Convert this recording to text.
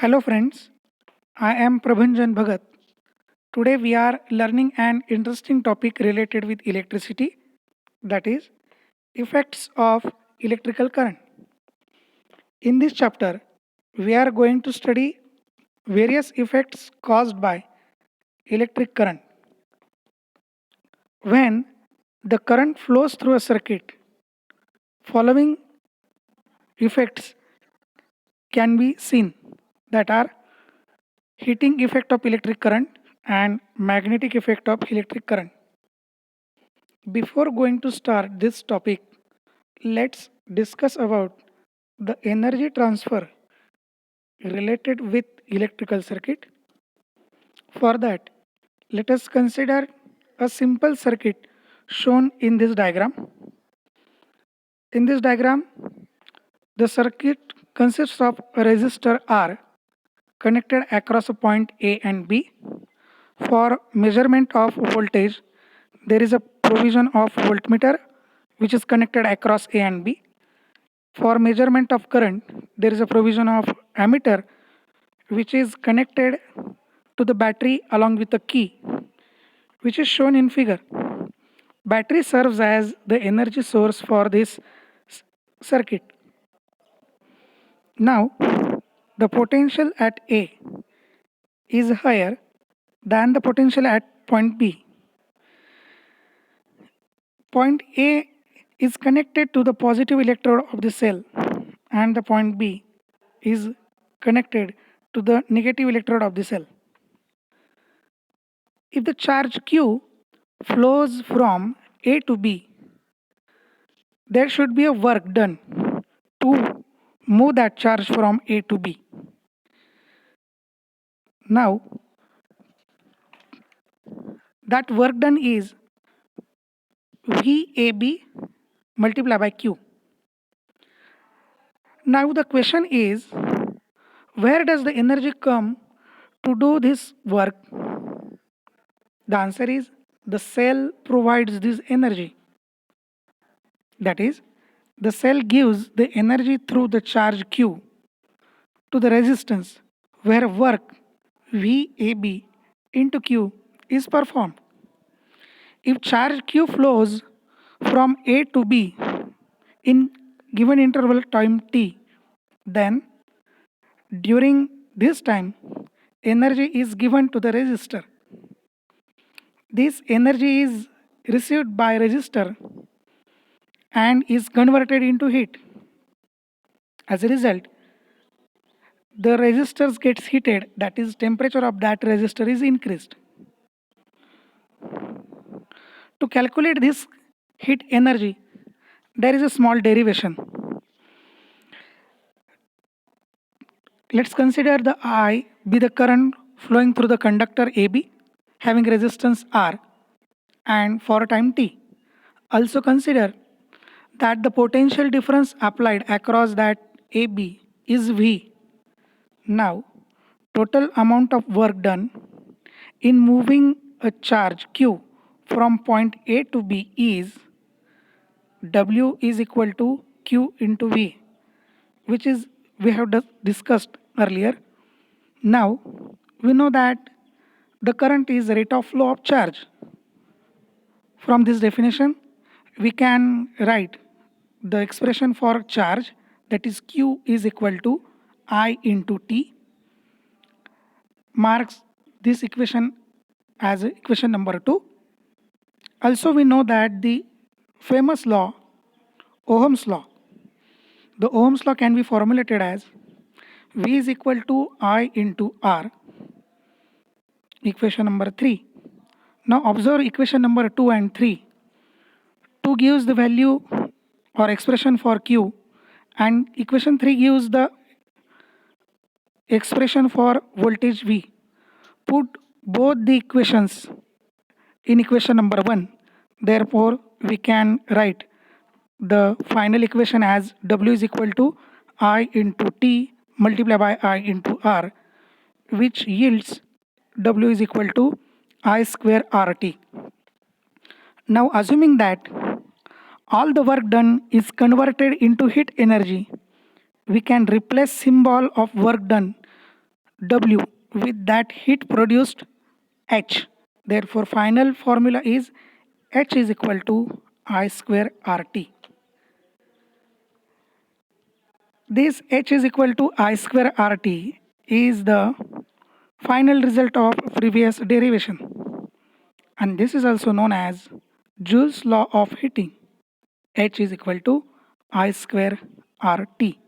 Hello friends, I am Prabhanjan Bhagat. Today we are learning an interesting topic related with electricity, that is effects of electrical current. In this chapter, we are going to study various effects caused by electric current. When the current flows through a circuit, following effects can be seen, that are heating effect of electric current and magnetic effect of electric current. Before going to start this topic, let's discuss about the energy transfer related with electrical circuit. For that, let us consider a simple circuit shown in this diagram. In this diagram, the circuit consists of a resistor R connected across a point A and B. For measurement of voltage, there is a provision of voltmeter which is connected across A and B. For measurement of current, there is a provision of ammeter which is connected to the battery along with a key which is shown in figure. Battery serves as the energy source for this circuit. Now, the potential at A is higher than the potential at point B. Point A is connected to the positive electrode of the cell and the point B is connected to the negative electrode of the cell. If the charge Q flows from A to B, there should be a work done to move that charge from A to B. Now, that work done is VAB multiplied by Q. Now the question is, where does the energy come to do this work? The answer is, the cell provides this energy. That is, the cell gives the energy through the charge Q to the resistance where work VAB into Q is performed. If charge Q flows from A to B in given interval time t, then during this time energy is given to the resistor. This energy is received by resistor and is converted into heat. As a result, the resistors gets heated, that is temperature of that resistor is increased. To calculate this heat energy, there is a small derivation. Let's consider the I be the current flowing through the conductor AB having resistance R and for a time t. Also consider that the potential difference applied across that AB is V. Now, total amount of work done in moving a charge Q from point A to B is W is equal to Q into V, which is we have discussed earlier. Now, we know that the current is rate of flow of charge. From this definition, we can write the expression for charge, that is Q is equal to I into T. Marks this equation as equation number 2. Also, we know that the famous law, Ohm's law, the Ohm's law can be formulated as V is equal to I into R, equation number 3. Now observe equation number 2 and 3. 2 gives the value or expression for Q and equation 3 gives the expression for voltage V. Put both the equations in equation number 1. Therefore, we can write the final equation as W is equal to I into T multiplied by I into R, which yields W is equal to I square RT. Now assuming that all the work done is converted into heat energy, we can replace symbol of work done W with that heat produced H. Therefore, final formula is H is equal to I square RT. This H is equal to I square RT is the final result of previous derivation, and this is also known as Joule's law of heating. H is equal to I square RT.